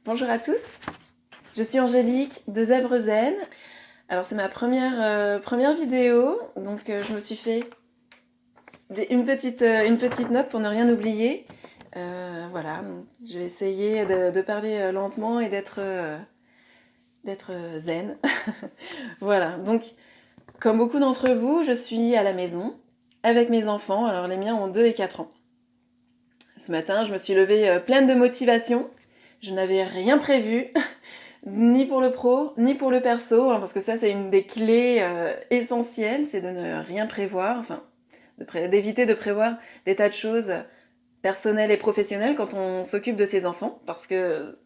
Bonjour à tous, je suis Angélique de Zèbre Zen. Alors c'est ma première vidéo, donc je me suis fait une petite note pour ne rien oublier. Voilà, je vais essayer de parler lentement et d'être zen. Voilà, donc comme beaucoup d'entre vous, je suis à la maison avec mes enfants. Alors les miens ont 2 et 4 ans. Ce matin, je me suis levée pleine de motivation. Je n'avais rien prévu. Ni pour le pro, ni pour le perso, hein, parce que ça c'est une des clés essentielles, c'est de ne rien prévoir, enfin d'éviter de prévoir des tas de choses personnelles et professionnelles quand on s'occupe de ses enfants, parce que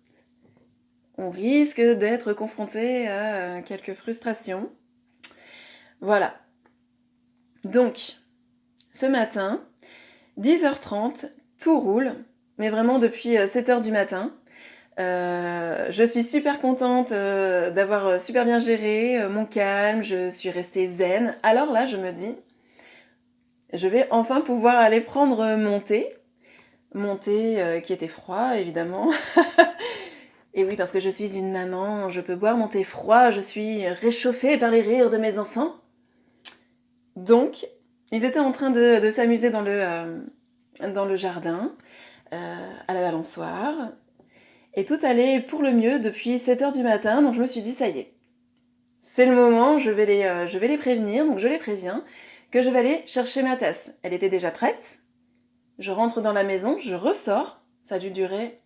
on risque d'être confronté à quelques frustrations. Voilà. Donc, ce matin, 10h30, tout roule, mais vraiment depuis 7h du matin. Je suis super contente d'avoir super bien géré mon calme, je suis restée zen. Alors là, je me dis, je vais enfin pouvoir aller prendre mon thé qui était froid, évidemment. Et oui, parce que je suis une maman, je peux boire mon thé froid, je suis réchauffée par les rires de mes enfants. Donc, ils étaient en train de s'amuser dans le jardin, à la balançoire. Et tout allait pour le mieux depuis 7h du matin, donc je me suis dit, ça y est, c'est le moment, je vais les prévenir, donc je les préviens que je vais aller chercher ma tasse. Elle était déjà prête, je rentre dans la maison, je ressors, ça a dû durer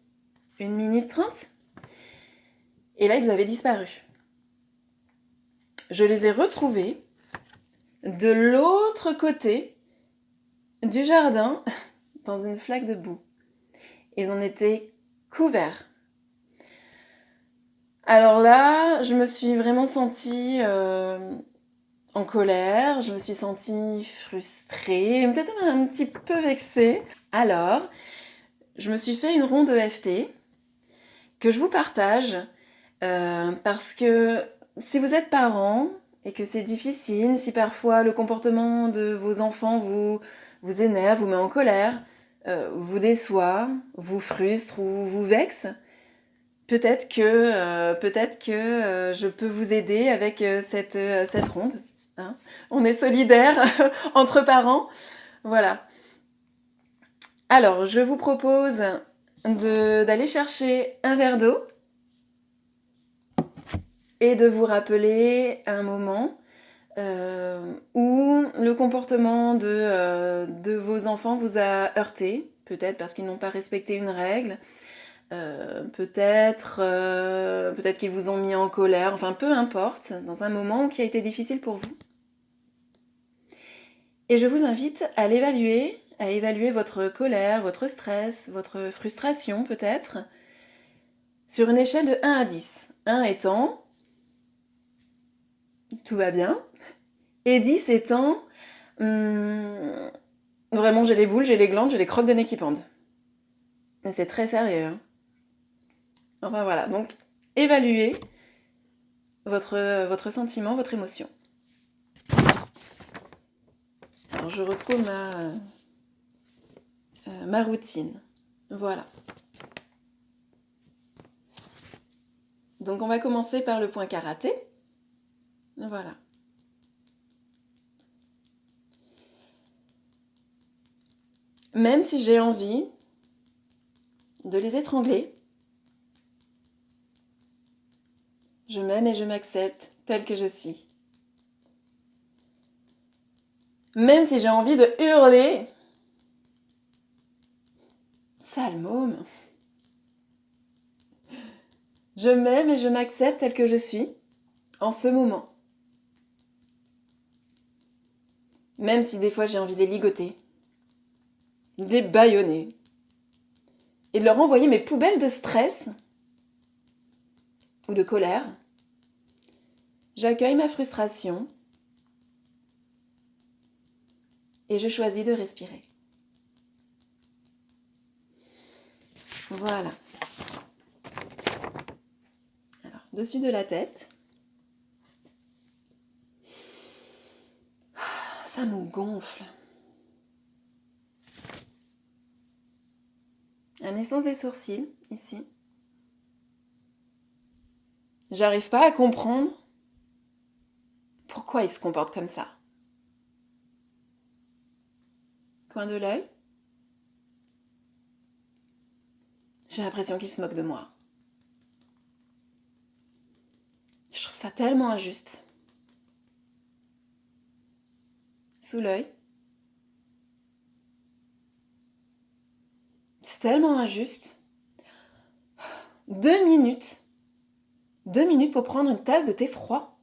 1 minute 30, et là ils avaient disparu. Je les ai retrouvés de l'autre côté du jardin, dans une flaque de boue. Ils en étaient couverts. Alors là, je me suis vraiment sentie en colère, je me suis sentie frustrée, peut-être un petit peu vexée. Alors, je me suis fait une ronde EFT que je vous partage parce que si vous êtes parent et que c'est difficile, si parfois le comportement de vos enfants vous énerve, vous met en colère, vous déçoit, vous frustre ou vous vexe, peut-être que je peux vous aider avec cette ronde. Hein. On est solidaires entre parents. Voilà. Alors, je vous propose d'aller chercher un verre d'eau et de vous rappeler un moment où le comportement de vos enfants vous a heurté, peut-être parce qu'ils n'ont pas respecté une règle, peut-être qu'ils vous ont mis en colère, enfin peu importe, dans un moment qui a été difficile pour vous. Et je vous invite à l'évaluer, à évaluer votre colère, votre stress, votre frustration peut-être, sur une échelle de 1 à 10. 1 étant tout va bien, et 10 étant vraiment j'ai les boules, j'ai les glandes, j'ai les crottes de nez qui pendent. Mais c'est très sérieux. Hein. Enfin voilà, donc évaluez votre sentiment, votre émotion. Alors je retrouve ma routine. Voilà. Donc on va commencer par le point karaté. Voilà. Même si j'ai envie de les étrangler, je m'aime et je m'accepte telle que je suis. Même si j'ai envie de hurler, sale môme, je m'aime et je m'accepte telle que je suis en ce moment. Même si des fois j'ai envie de les ligoter, de les bâillonner et de leur envoyer mes poubelles de stress ou de colère, j'accueille ma frustration et je choisis de respirer. Voilà. Alors, dessus de la tête, ça me gonfle. Un essence des sourcils, ici. J'arrive pas à comprendre pourquoi il se comporte comme ça. Coin de l'œil. J'ai l'impression qu'il se moque de moi. Je trouve ça tellement injuste. Sous l'œil. C'est tellement injuste. 2 minutes. 2 minutes pour prendre une tasse de thé froid.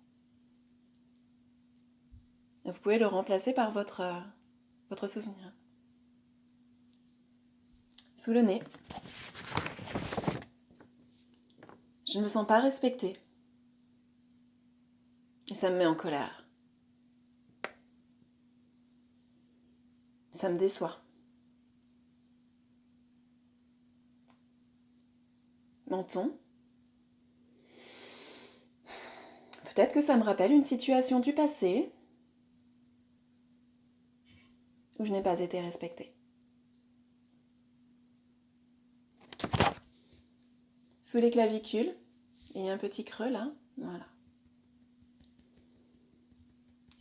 Vous pouvez le remplacer par votre souvenir. Sous le nez. Je ne me sens pas respectée. Et ça me met en colère. Ça me déçoit. Menton. Peut-être que ça me rappelle une situation du passé où je n'ai pas été respectée. Sous les clavicules, il y a un petit creux là. Voilà.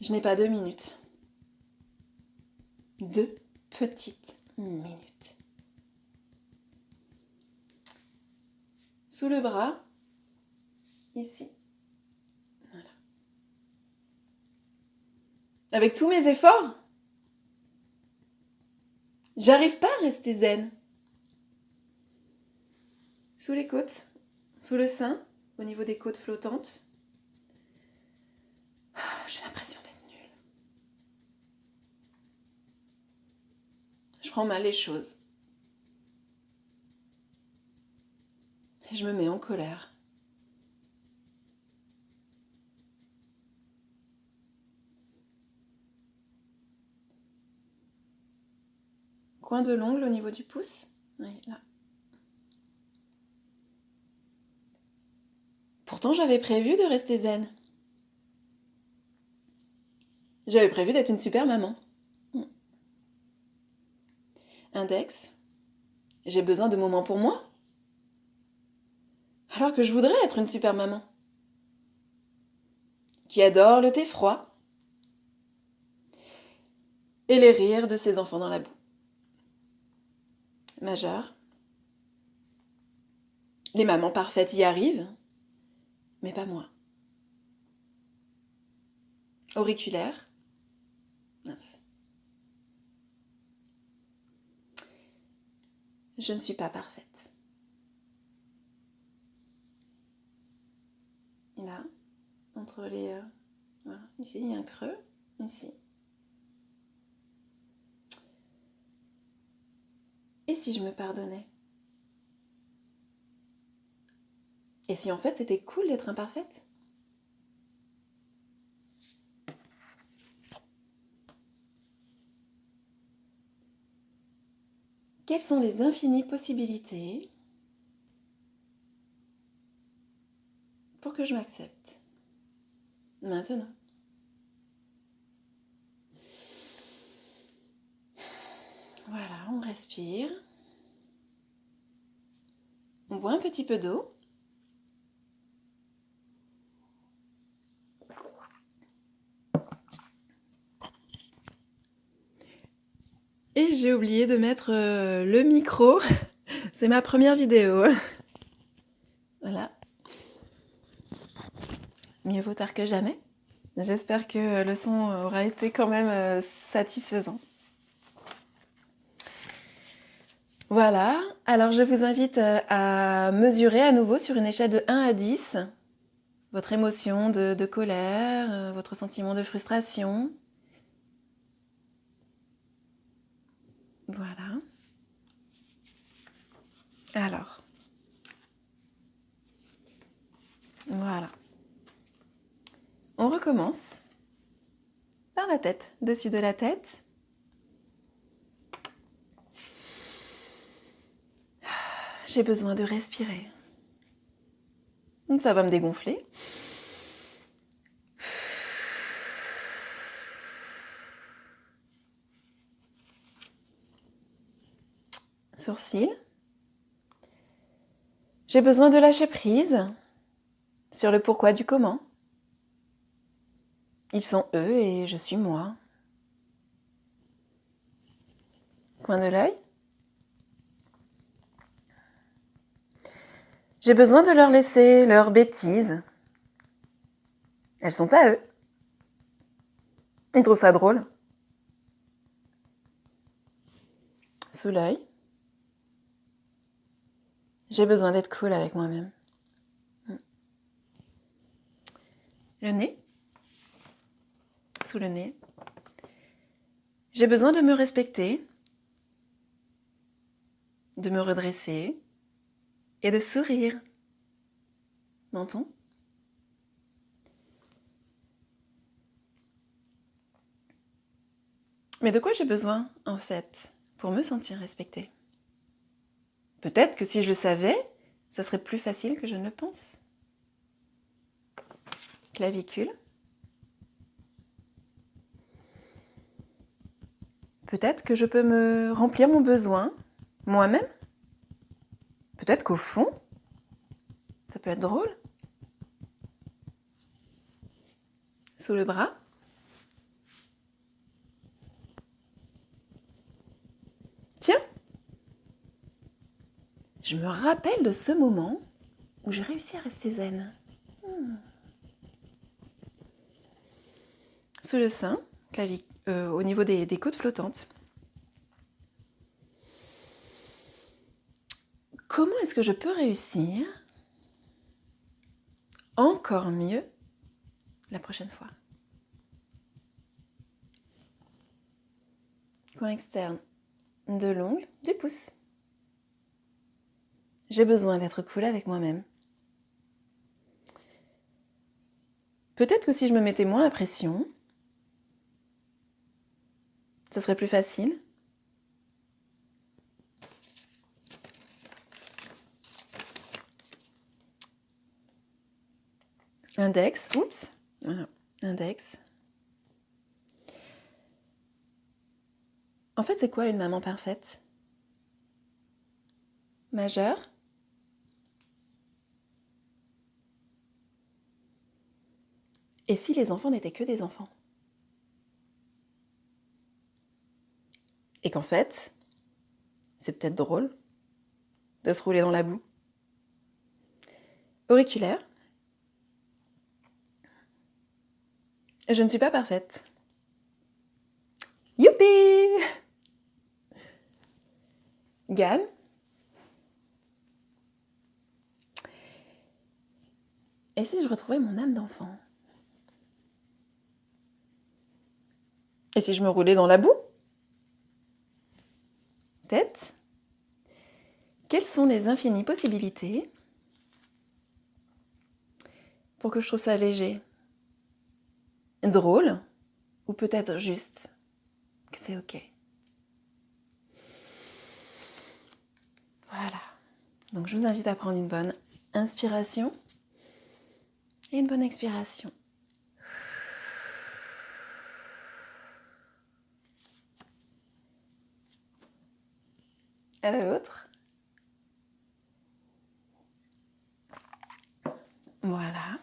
Je n'ai pas 2 minutes. 2 petites minutes. Sous le bras, ici. Voilà. Avec tous mes efforts, j'arrive pas à rester zen. Sous les côtes, sous le sein, au niveau des côtes flottantes. J'ai l'impression d'être nulle. Je prends mal les choses. Et je me mets en colère. Coin de l'ongle au niveau du pouce. Oui, là. Pourtant, j'avais prévu de rester zen. J'avais prévu d'être une super maman. Index. J'ai besoin de moments pour moi. Alors que je voudrais être une super maman. Qui adore le thé froid. Et les rires de ses enfants dans la boue. Majeur. Les mamans parfaites y arrivent, mais pas moi. Auriculaire. Mince. Je ne suis pas parfaite. Et là, entre les... voilà. Ici, il y a un creux. Ici. Et si je me pardonnais? Et si en fait c'était cool d'être imparfaite? Quelles sont les infinies possibilités pour que je m'accepte maintenant? Voilà, on respire. On boit un petit peu d'eau. Et j'ai oublié de mettre le micro. C'est ma première vidéo. Voilà. Mieux vaut tard que jamais. J'espère que le son aura été quand même satisfaisant. Voilà, alors je vous invite à mesurer à nouveau sur une échelle de 1 à 10 votre émotion de colère, votre sentiment de frustration. Voilà. Alors. Voilà. On recommence par la tête, dessus de la tête. J'ai besoin de respirer. Ça va me dégonfler. Sourcils. J'ai besoin de lâcher prise sur le pourquoi du comment. Ils sont eux et je suis moi. Coin de l'œil. J'ai besoin de leur laisser leurs bêtises. Elles sont à eux. Ils trouvent ça drôle. Sous l'œil. J'ai besoin d'être cool avec moi-même. Le nez. Sous le nez. J'ai besoin de me respecter, de me redresser et de sourire. Menton. Mais de quoi j'ai besoin, en fait, pour me sentir respectée? Peut-être que si je le savais, ça serait plus facile que je ne le pense. Clavicule. Peut-être que je peux me remplir mon besoin moi-même. Peut-être qu'au fond, ça peut être drôle. Sous le bras. Tiens, je me rappelle de ce moment où j'ai réussi à rester zen. Sous le sein, au niveau des côtes flottantes. Comment est-ce que je peux réussir encore mieux la prochaine fois? Coin externe de l'ongle du pouce. J'ai besoin d'être cool avec moi-même. Peut-être que si je me mettais moins la pression, ça serait plus facile. Index, oups, voilà, index. En fait, c'est quoi une maman parfaite? Majeur. Et si les enfants n'étaient que des enfants? Et qu'en fait, c'est peut-être drôle de se rouler dans la boue. Auriculaire. Je ne suis pas parfaite. Youpi! Gamme. Et si je retrouvais mon âme d'enfant? Et si je me roulais dans la boue? Tête. Quelles sont les infinies possibilités pour que je trouve ça léger, drôle, ou peut-être juste que c'est ok? Voilà. Donc je vous invite à prendre une bonne inspiration et une bonne expiration. À l'autre. Voilà.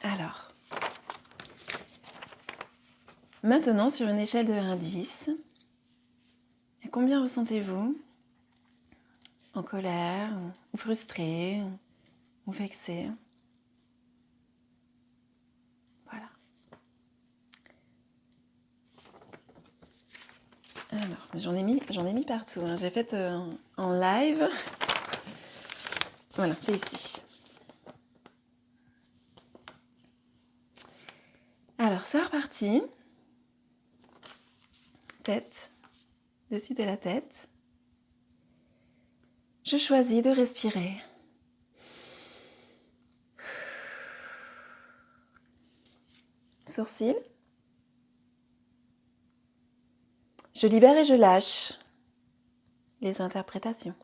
Alors, maintenant sur une échelle de 1 à 10, combien ressentez-vous en colère, ou frustré, ou vexé? Voilà. Alors, j'en ai mis partout, hein. J'ai fait en live. Voilà, c'est ici. Alors, c'est reparti. Tête, dessus de la tête. Je choisis de respirer. Sourcils. Je libère et je lâche les interprétations.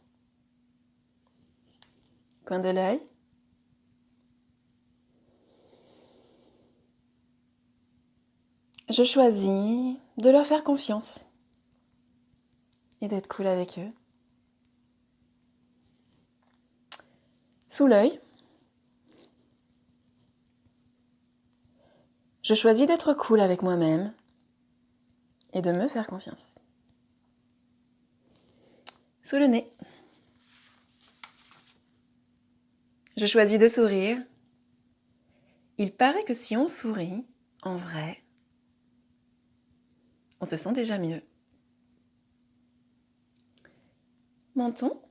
Coin de l'œil. Je choisis de leur faire confiance et d'être cool avec eux. Sous l'œil. Je choisis d'être cool avec moi-même et de me faire confiance. Sous le nez. Je choisis de sourire. Il paraît que si on sourit, en vrai, on se sent déjà mieux. Menton.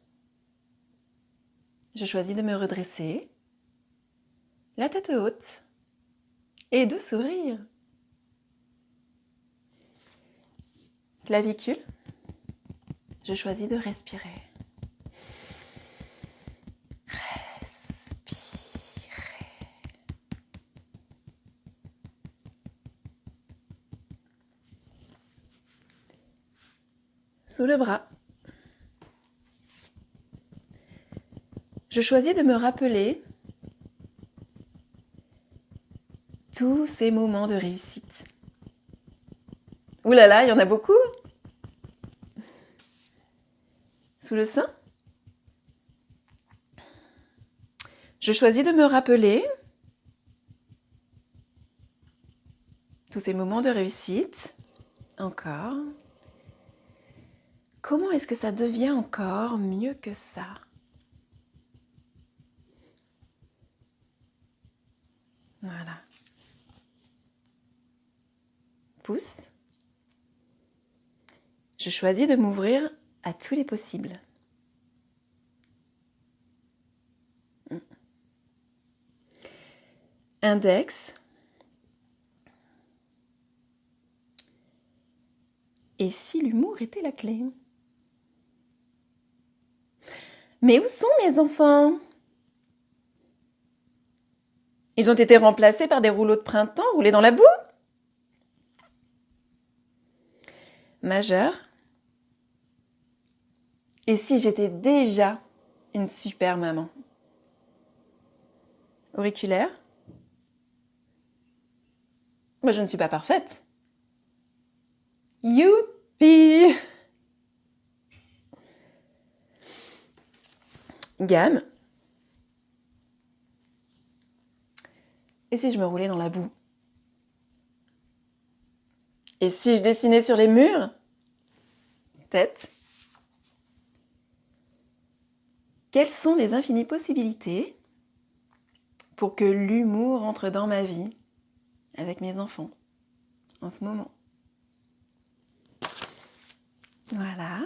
Je choisis de me redresser, la tête haute, et de sourire. Clavicule. Je choisis de respirer. Respirer. Sous le bras. Je choisis de me rappeler tous ces moments de réussite. Ouh là là, il y en a beaucoup. Sous le sein. Je choisis de me rappeler tous ces moments de réussite. Encore. Comment est-ce que ça devient encore mieux que ça ? Voilà. Pouce. Je choisis de m'ouvrir à tous les possibles. Index. Et si l'humour était la clé ? Mais où sont mes enfants ? Ils ont été remplacés par des rouleaux de printemps roulés dans la boue ? Majeur. Et si j'étais déjà une super maman ? Auriculaire. Moi, je ne suis pas parfaite. Youpi ! Gamme. Et si je me roulais dans la boue ? Et si je dessinais sur les murs ? Tête. Quelles sont les infinies possibilités pour que l'humour entre dans ma vie avec mes enfants en ce moment ? Voilà.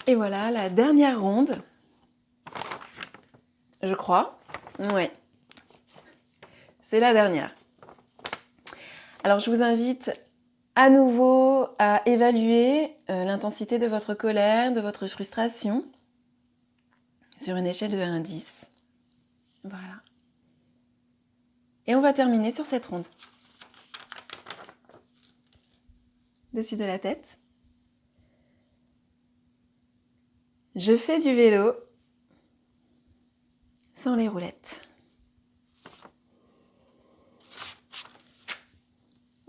Et voilà la dernière ronde, je crois. Ouais, c'est la dernière. Alors je vous invite à nouveau à évaluer l'intensité de votre colère, de votre frustration sur une échelle de 1 à 10. Voilà. Et on va terminer sur cette ronde. Dessus de la tête. Je fais du vélo sans les roulettes.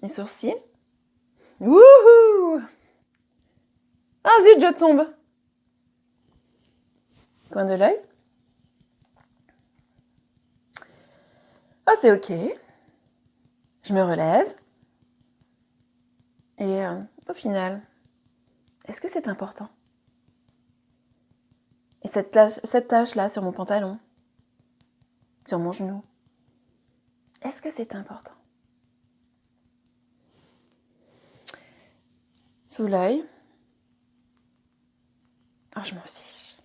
Les sourcils. Wouhou! Ah zut, je tombe! Coin de l'œil. Ah, c'est ok. Je me relève. Et au final, est-ce que c'est important ? Et cette tache-là sur mon pantalon, sur mon genou, est-ce que c'est important ? Sous l'œil. Oh, je m'en fiche.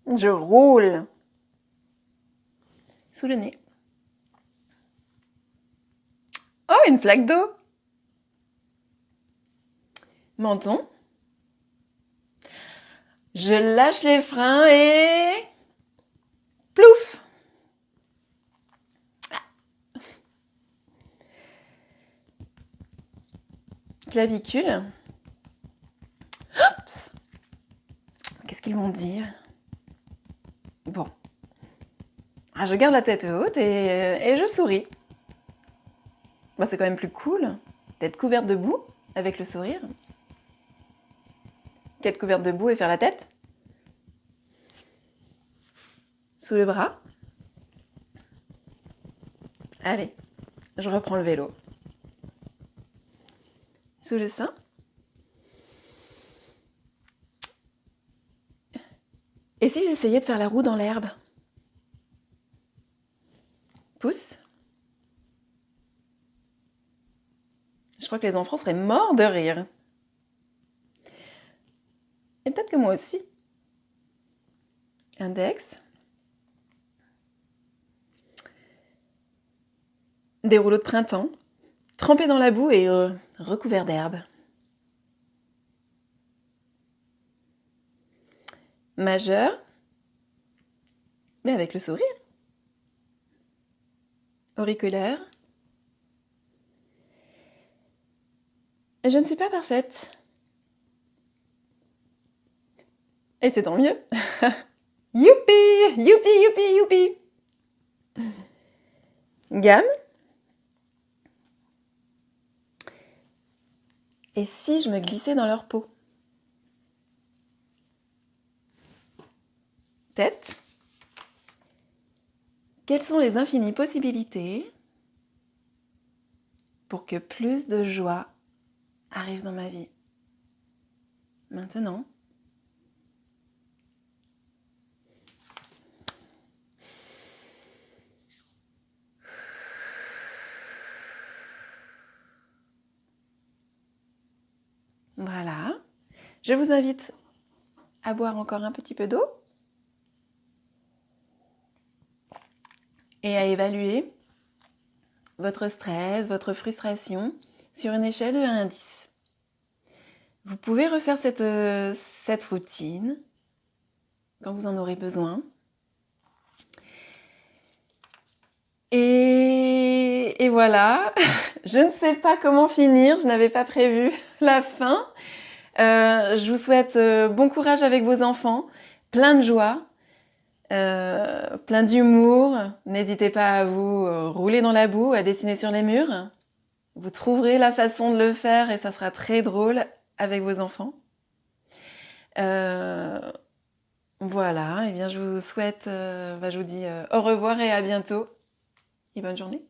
Je roule. Sous le nez. Oh, une flaque d'eau. Menton. Je lâche les freins et... plouf! Clavicule. qu'ils vont dire? Bon. Ah, je garde la tête haute et je souris. Bah, c'est quand même plus cool d'être couverte de boue avec le sourire qu'être couverte de boue et faire la tête. Sous le bras. Allez, je reprends le vélo. Sous le sein. Et si j'essayais de faire la roue dans l'herbe? Pouce. Je crois que les enfants seraient morts de rire. Et peut-être que moi aussi. Index. Des rouleaux de printemps, trempés dans la boue et recouverts d'herbe. Majeur, mais avec le sourire. Auriculaire. Et je ne suis pas parfaite. Et c'est tant mieux. Youpi, youpi, youpi, youpi. Gamme. Et si je me glissais dans leur peau? Tête. Quelles sont les infinies possibilités pour que plus de joie arrive dans ma vie? Maintenant. Voilà. Je vous invite à boire encore un petit peu d'eau et à évaluer votre stress, votre frustration sur une échelle de 1 à 10. Vous pouvez refaire cette routine quand vous en aurez besoin. Et voilà, je ne sais pas comment finir, je n'avais pas prévu la fin. Je vous souhaite bon courage avec vos enfants, plein de joie, plein d'humour. N'hésitez pas à vous rouler dans la boue, à dessiner sur les murs. Vous trouverez la façon de le faire et ça sera très drôle avec vos enfants. Voilà, et bien je vous souhaite, je vous dis au revoir et à bientôt et bonne journée.